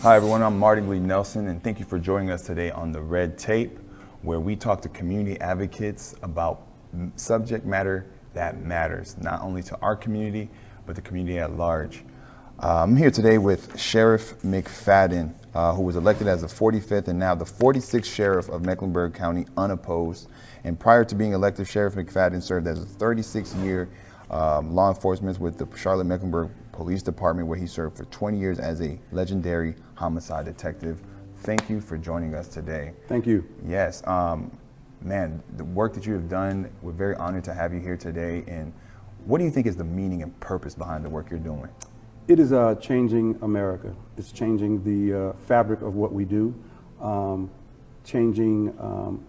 Hi everyone, I'm Martin Lee Nelson, and thank you for joining us today on The Red Tape, where we talk to community advocates about subject matter that matters, not only to our community, but the community at large. I'm here today with Sheriff McFadden, who was elected as the 45th and now the 46th Sheriff of Mecklenburg County unopposed. And prior to being elected, Sheriff McFadden served as a 36-year law enforcement with the Charlotte-Mecklenburg Police Department, where he served for 20 years as a legendary homicide detective. Thank you for joining us today. Thank you. Yes, man, the work that you have done, we're very honored to have you here today. And what do you think is the meaning and purpose behind the work you're doing? It is changing America. It's changing the fabric of what we do, changing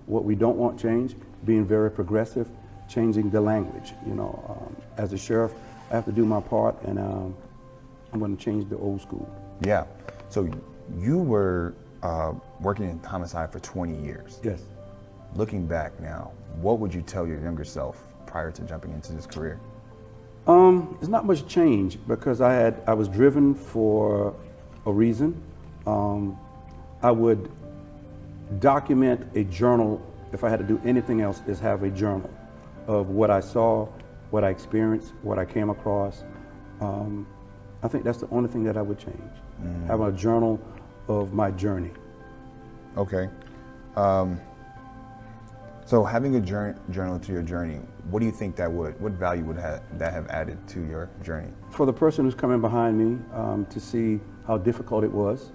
what we don't want changed, being very progressive, changing the language. You know, as a sheriff, I have to do my part, and I'm going to change the old school. Yeah. So you were working in homicide for 20 years. Yes. Looking back now, what would you tell your younger self prior to jumping into this career? It's not much change because I was driven for a reason. I would document a journal. If I had to do anything else, is have a journal of what I saw, what I experienced, what I came across. I think that's the only thing that I would change. Have a journal of my journey. Okay. So having a journal to your journey, what do you think what value would that have added to your journey? For the person who's coming behind me, to see how difficult it was,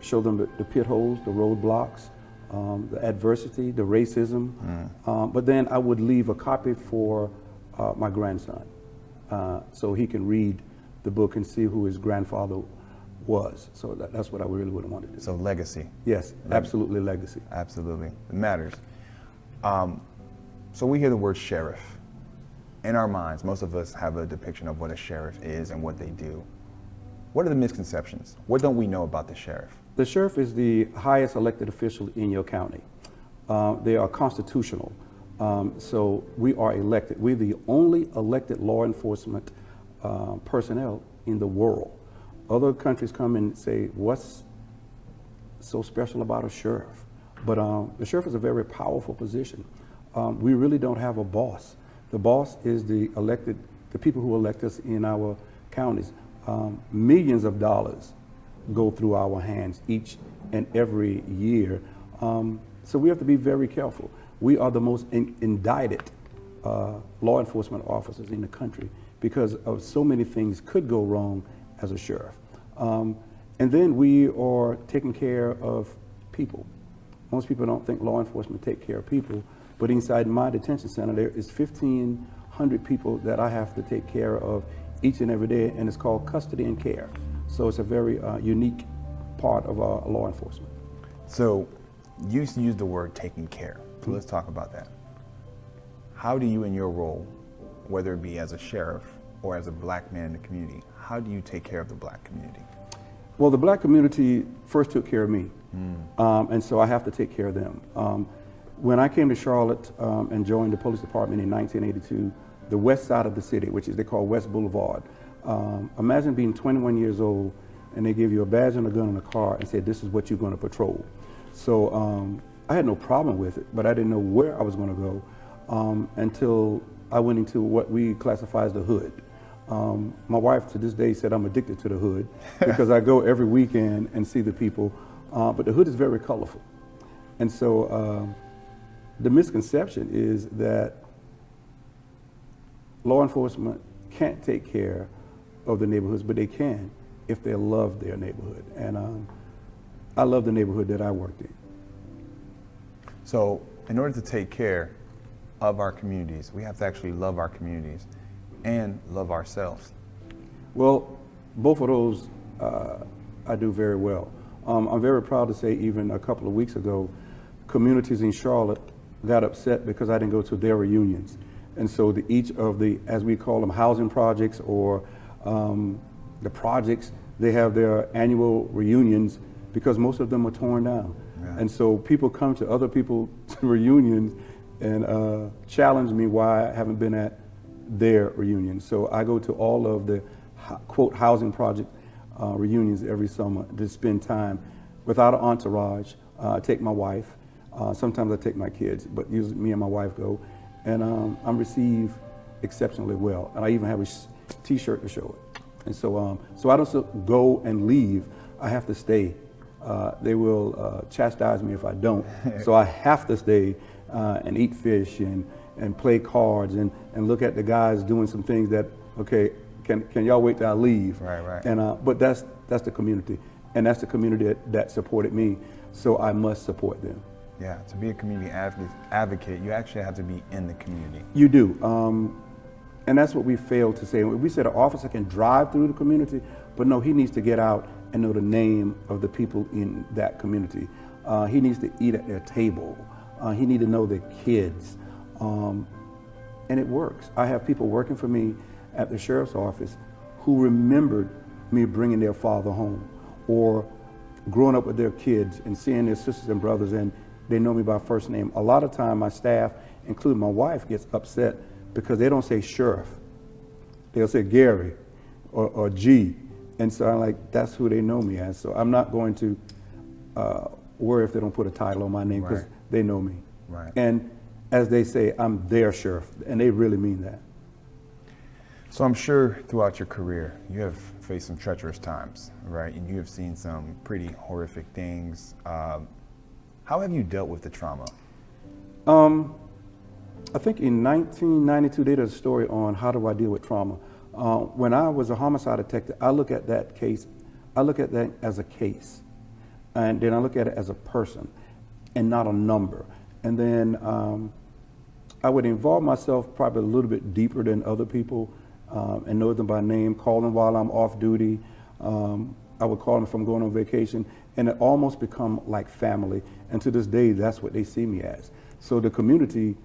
show them the pit holes, the roadblocks, the adversity, the racism. But then I would leave a copy for my grandson, so he can read the book and see who his grandfather was. So that's what I really would want to do. So legacy. Yes, absolutely legacy. Absolutely, it matters. So we hear the word sheriff. In our minds, most of us have a depiction of what a sheriff is and what they do. What are the misconceptions? What don't we know about the sheriff? The sheriff is the highest elected official in your county. They are constitutional. So we are elected. We're the only elected law enforcement personnel in the world. Other countries come and say, what's so special about a sheriff? But the sheriff is a very powerful position. We really don't have a boss. The boss is the people who elect us in our counties. Millions of dollars go through our hands each and every year. So we have to be very careful. We are the most indicted law enforcement officers in the country because of so many things could go wrong as a sheriff. And then we are taking care of people. Most people don't think law enforcement take care of people, but inside my detention center there is 1,500 people that I have to take care of each and every day, and it's called custody and care. So it's a very unique part of law enforcement. So you used to use the word taking care. So let's talk about that. How do you in your role, whether it be as a sheriff or as a black man in the community, how do you take care of the black community? Well, the black community first took care of me, and so I have to take care of them. When I came to Charlotte and joined the police department in 1982, the west side of the city, which is they call West Boulevard, imagine being 21 years old and they give you a badge and a gun and a car and say, this is what you're going to patrol. So I had no problem with it, but I didn't know where I was going to go until I went into what we classify as the hood. My wife to this day said I'm addicted to the hood because I go every weekend and see the people, but the hood is very colorful. And so the misconception is that law enforcement can't take care of the neighborhoods, but they can if they love their neighborhood. And I love the neighborhood that I worked in. So in order to take care of our communities, we have to actually love our communities and love ourselves. Well, both of those I do very well. I'm very proud to say even a couple of weeks ago, communities in Charlotte got upset because I didn't go to their reunions. And so each of the, as we call them, housing projects or the projects, they have their annual reunions because most of them are torn down. Yeah. And so people come to other people's reunions and challenge me why I haven't been at their reunion. So I go to all of the, quote, housing project reunions every summer to spend time without an entourage. I take my wife. Sometimes I take my kids, but usually me and my wife go. And I'm received exceptionally well. And I even have a T-shirt to show it. And so, so I don't go and leave. I have to stay. They will chastise me if I don't. So I have to stay and eat fish and play cards and look at the guys doing some things that, okay, can y'all wait till I leave? Right. And but that's the community, and that's the community that supported me. So I must support them. Yeah, to be a community advocate, you actually have to be in the community. You do, and that's what we failed to say. We said an officer can drive through the community, but no, he needs to get out and know the name of the people in that community. He needs to eat at their table. He needs to know their kids, and it works. I have people working for me at the sheriff's office who remembered me bringing their father home, or growing up with their kids and seeing their sisters and brothers, and they know me by first name. A lot of time my staff, including my wife, gets upset because they don't say sheriff. They'll say Gary or G. And so I'm like, that's who they know me as. So I'm not going to worry if they don't put a title on my name, because they know me. Right. And as they say, I'm their sheriff, and they really mean that. So I'm sure throughout your career, you have faced some treacherous times, right? And you have seen some pretty horrific things. How have you dealt with the trauma? I think in 1992, they did a story on how do I deal with trauma. When I was a homicide detective, I look at that case, I look at that as a case. And then I look at it as a person and not a number. And then I would involve myself probably a little bit deeper than other people and know them by name, call them while I'm off duty. I would call them if I'm going on vacation, and it almost become like family. And to this day, that's what they see me as. So the community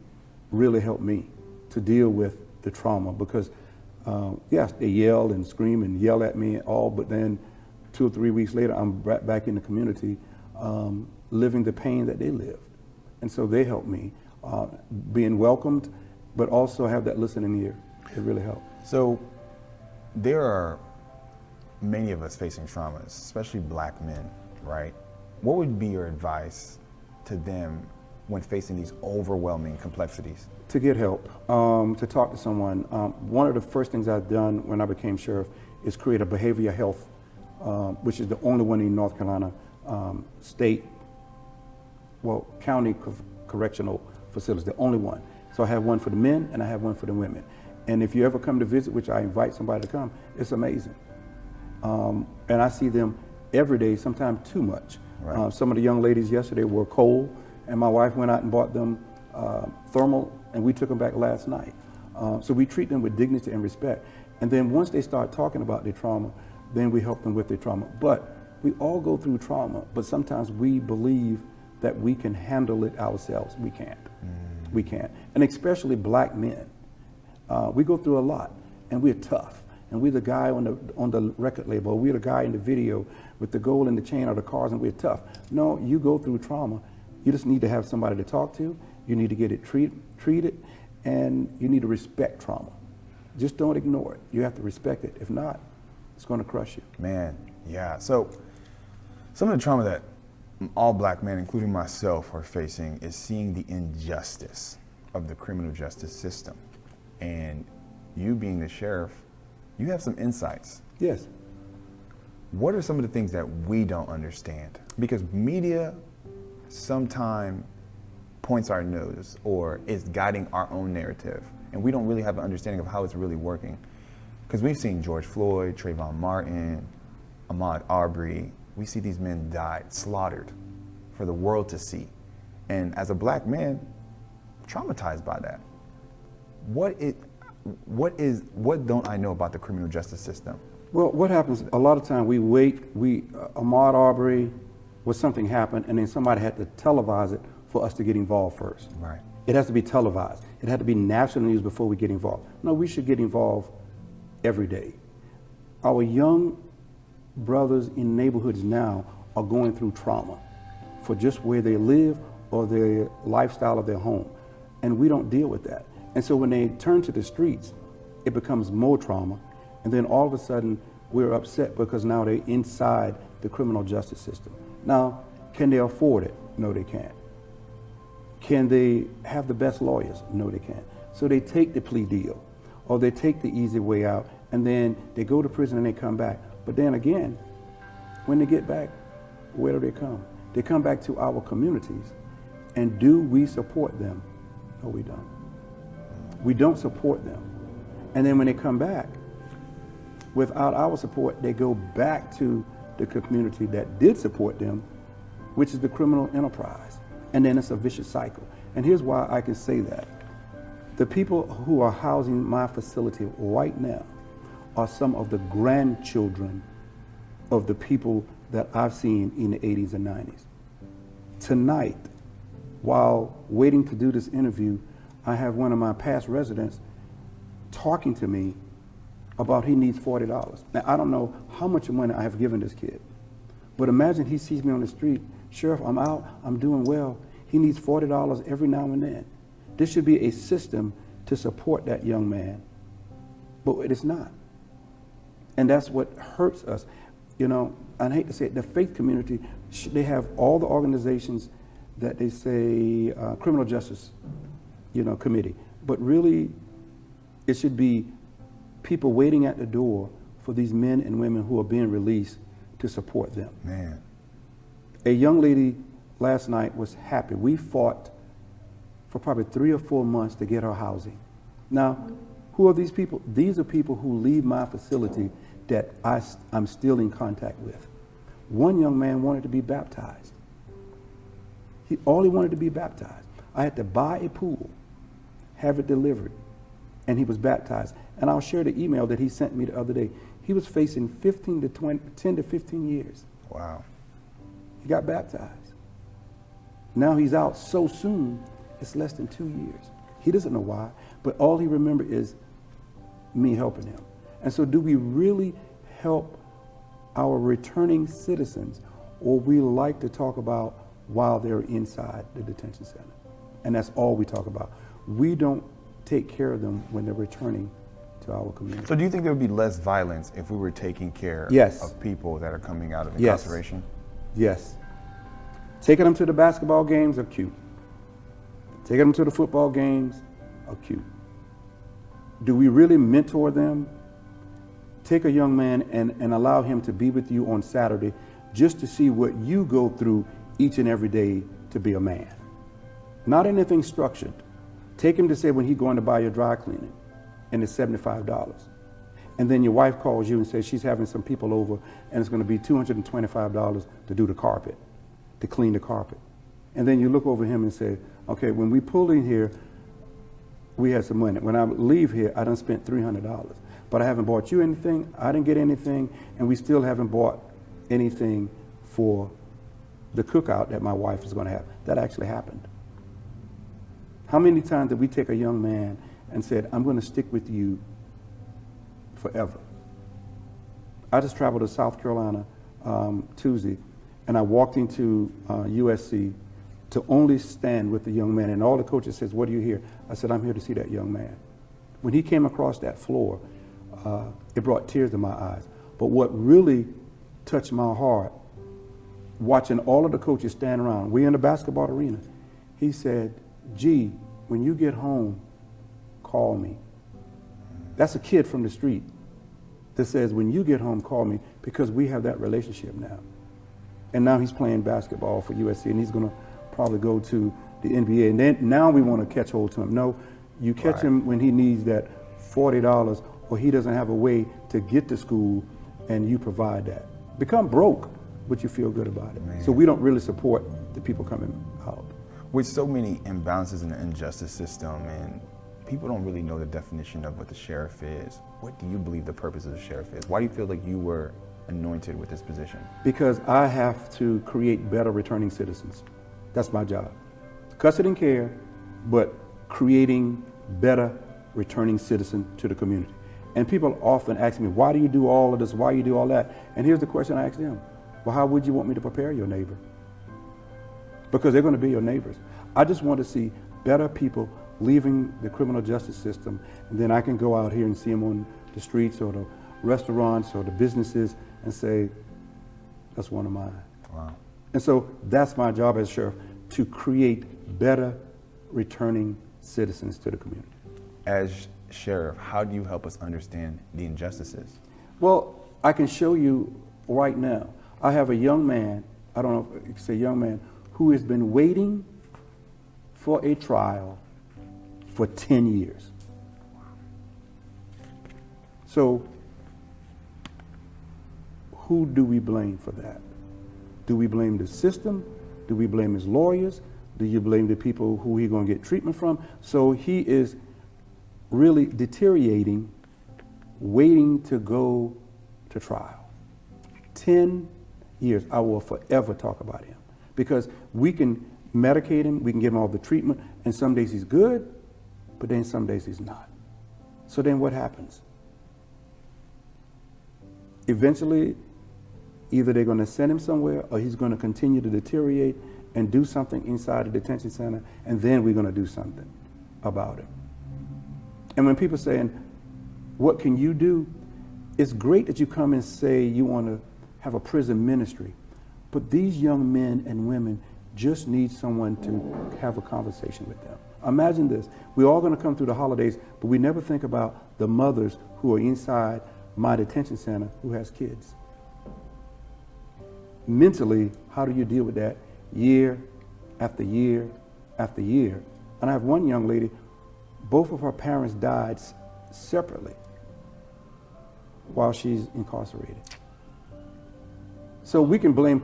really helped me to deal with the trauma, because yes, they yell and scream and yell at me and all, but then 2 or 3 weeks later, I'm right back in the community, living the pain that they lived. And so they helped me, being welcomed, but also have that listening ear. It really helped. So there are many of us facing traumas, especially black men, right? What would be your advice to them when facing these overwhelming complexities? To get help, to talk to someone. One of the first things I've done when I became sheriff is create a behavioral health, which is the only one in North Carolina state, well, county correctional facilities, the only one. So I have one for the men and I have one for the women. And if you ever come to visit, which I invite somebody to come, it's amazing. And I see them every day, sometimes too much. Right. Some of the young ladies yesterday were cold, and my wife went out and bought them thermal, and we took them back last night. So we treat them with dignity and respect. And then once they start talking about their trauma, then we help them with their trauma. But we all go through trauma, but sometimes we believe that we can handle it ourselves. We can't. We can't. And especially black men. We go through a lot, and we're tough. And we're the guy on the record label. We're the guy in the video with the gold and the chain or the cars, and we're tough. No, you go through trauma. You just need to have somebody to talk to. You need to get it treated, and you need to respect trauma. Just don't ignore it. You have to respect it. If not, it's going to crush you. Man, yeah. So some of the trauma that all black men, including myself, are facing is seeing the injustice of the criminal justice system. And you being the sheriff, you have some insights. Yes. What are some of the things that we don't understand? Because media sometimes points our nose or is guiding our own narrative, and we don't really have an understanding of how it's really working. Because we've seen George Floyd, Trayvon Martin, Ahmaud Arbery. We see these men died, slaughtered for the world to see. And as a black man, traumatized by that. What don't I know about the criminal justice system? Well, what happens, a lot of time we wait, Ahmaud Arbery, something happened, and then somebody had to televise it for us to get involved first. Right. It has to be televised. It had to be national news before we get involved. No, we should get involved every day. Our young brothers in neighborhoods now are going through trauma for just where they live or their lifestyle of their home. And we don't deal with that. And so when they turn to the streets, it becomes more trauma. And then all of a sudden, we're upset because now they're inside the criminal justice system. Now, can they afford it? No, they can't. Can they have the best lawyers? No, they can't. So they take the plea deal, or they take the easy way out, and then they go to prison and they come back. But then again, when they get back, where do they come? They come back to our communities. And do we support them? No, we don't. We don't support them. And then when they come back, without our support, they go back to the community that did support them, which is the criminal enterprise. And then it's a vicious cycle. And here's why I can say that. The people who are housing my facility right now are some of the grandchildren of the people that I've seen in the 80s and 90s. Tonight, while waiting to do this interview, I have one of my past residents talking to me about he needs $40. Now, I don't know how much money I have given this kid, but imagine he sees me on the street, Sheriff, I'm out, I'm doing well. He needs $40 every now and then. This should be a system to support that young man, but it is not. And that's what hurts us. You know, I hate to say it, the faith community, they have all the organizations that they say criminal justice, committee, but really it should be people waiting at the door for these men and women who are being released to support them. Man. A young lady last night was happy. We fought for probably 3 or 4 months to get her housing. Now, who are these people? These are people who leave my facility that I'm still in contact with. One young man wanted to be baptized. All he wanted to be baptized. I had to buy a pool, have it delivered, and he was baptized. And I'll share the email that he sent me the other day. He was facing 10 to 15 years. Wow. He got baptized. Now he's out so soon, it's less than 2 years. He doesn't know why, but all he remembers is me helping him. And so do we really help our returning citizens, or we like to talk about while they're inside the detention center? And that's all we talk about. We don't take care of them when they're returning to our community. So do you think there would be less violence if we were taking care Yes. of people that are coming out of Yes. incarceration? Yes. Taking them to the basketball games are cute. Taking them to the football games are cute. Do we really mentor them? Take a young man and allow him to be with you on Saturday just to see what you go through each and every day to be a man. Not anything structured. Take him to say when he's going to buy your dry cleaning and it's $75. And then your wife calls you and says she's having some people over and it's going to be $225 to do the carpet, to clean the carpet. And then you look over him and say, okay, when we pulled in here, we had some money. When I leave here, I done spent $300. But I haven't bought you anything, I didn't get anything, and we still haven't bought anything for the cookout that my wife is going to have. That actually happened. How many times did we take a young man and said, I'm going to stick with you forever? I just traveled to South Carolina Tuesday, and I walked into USC to only stand with the young man, and all the coaches says, what are you here? I said, I'm here to see that young man. When he came across that floor, it brought tears to my eyes. But what really touched my heart, watching all of the coaches stand around, we in the basketball arena, he said, gee, when you get home, call me. That's a kid from the street that says, when you get home, call me, because we have that relationship now. And now he's playing basketball for USC, and he's going to probably go to the NBA. And then now we want to catch hold to him. No, you catch him when he needs that $40, or he doesn't have a way to get to school, and you provide that. Become broke, but you feel good about it. Man. So we don't really support the people coming out. With so many imbalances in the injustice system, and people don't really know the definition of what the sheriff is, what do you believe the purpose of the sheriff is? Why do you feel like you were anointed with this position? Because I have to create better returning citizens. That's my job. Custody and care, but creating better returning citizen to the community. And people often ask me, why do you do all of this? Why do you do all that? And here's the question I ask them. Well, how would you want me to prepare your neighbor? Because they're going to be your neighbors. I just want to see better people leaving the criminal justice system, and then I can go out here and see them on the streets or restaurants or the businesses and say, that's one of mine. Wow. And so that's my job as sheriff, to create better returning citizens to the community. As sheriff, how do you help us understand the injustices? Well, I can show you right now. I have a young man, I don't know if you can say young man, who has been waiting for a trial for 10 years. So, who do we blame for that? Do we blame the system? Do we blame his lawyers? Do you blame the people who he's going to get treatment from? So he is really deteriorating, waiting to go to trial. 10 years. I will forever talk about him because we can medicate him, we can give him all the treatment, and some days he's good, but then some days he's not. So then what happens? Eventually, either they're going to send him somewhere or he's going to continue to deteriorate and do something inside the detention center, and then we're going to do something about it. And when people are saying, what can you do? It's great that you come and say you want to have a prison ministry, but these young men and women just need someone to have a conversation with them. Imagine this. We're all going to come through the holidays, but we never think about the mothers who are inside my detention center who has kids. Mentally, how do you deal with that year after year after year? And I have one young lady, both of her parents died separately while she's incarcerated. So we can blame.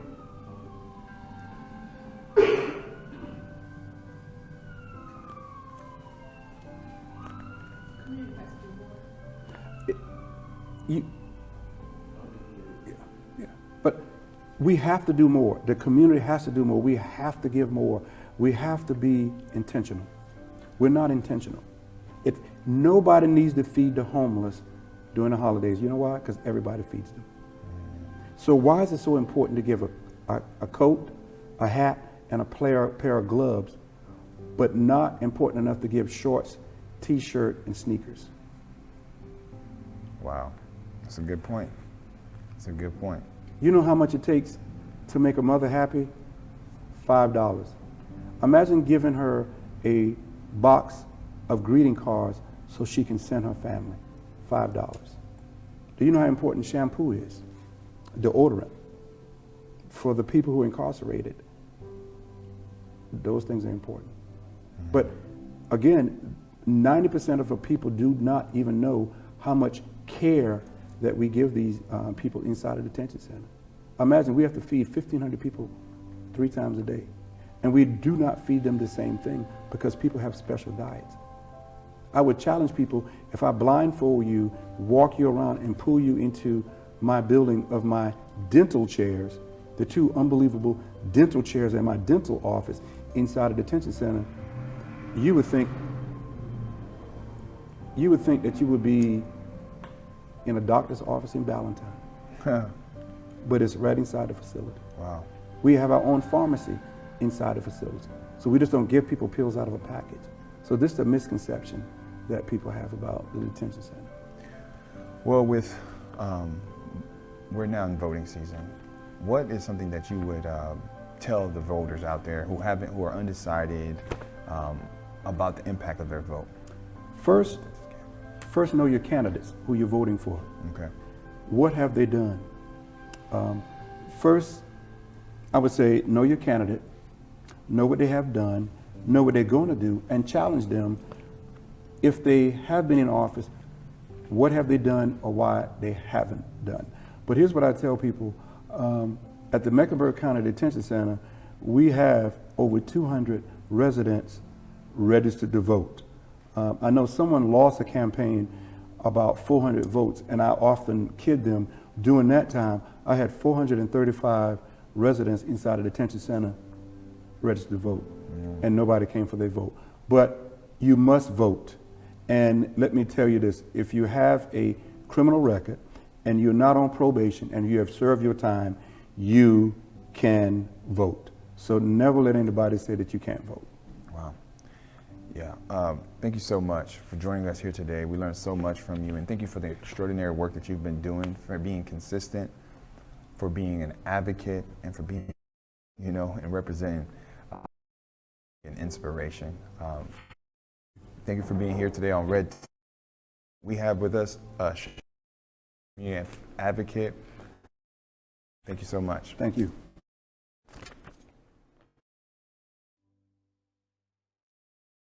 But we have to do more. The community has to do more. We have to give more. We have to be intentional. We're not intentional. If nobody needs to feed the homeless during the holidays, you know why? Because everybody feeds them. So why is it so important to give a coat, a hat, and a pair of gloves, but not important enough to give shorts, t-shirt, and sneakers? Wow, that's a good point. That's a good point. You know how much it takes to make a mother happy? $5. Imagine giving her a box of greeting cards so she can send her family. $5. Do you know how important shampoo is? Deodorant. For the people who are incarcerated, those things are important. But again, 90% of the people do not even know how much care that we give these people inside a detention center. Imagine we have to feed 1,500 people 3 times a day. And we do not feed them the same thing because people have special diets. I would challenge people, if I blindfold you, walk you around and pull you into my building of my dental chairs, the 2 unbelievable dental chairs in my dental office inside a detention center, you would think that you would be in a doctor's office in Ballantyne. But it's right inside the facility. Wow. We have our own pharmacy inside the facility. So we just don't give people pills out of a package. So this is a misconception that people have about the detention center. Well, with we're now in voting season. What is something that you would tell the voters out there who are undecided about the impact of their vote? First know your candidates, who you're voting for. Okay. What have they done? First, I would say know your candidate, know what they have done, know what they're going to do, and challenge them. If they have been in office, what have they done or why they haven't done? But here's what I tell people. At the Mecklenburg County Detention Center, we have over 200 residents registered to vote. I know someone lost a campaign about 400 votes, and I often kid them. During that time, I had 435 residents inside the detention center registered to vote, and nobody came for their vote. But you must vote. And let me tell you this, if you have a criminal record and you're not on probation and you have served your time, you can vote. So never let anybody say that you can't vote. Wow. Yeah. Thank you so much for joining us here today. We learned so much from you, and thank you for the extraordinary work that you've been doing, for being consistent, for being an advocate, and for being, and representing an inspiration. Thank you for being here today on Red. We have with us a community advocate. Thank you so much. Thank you.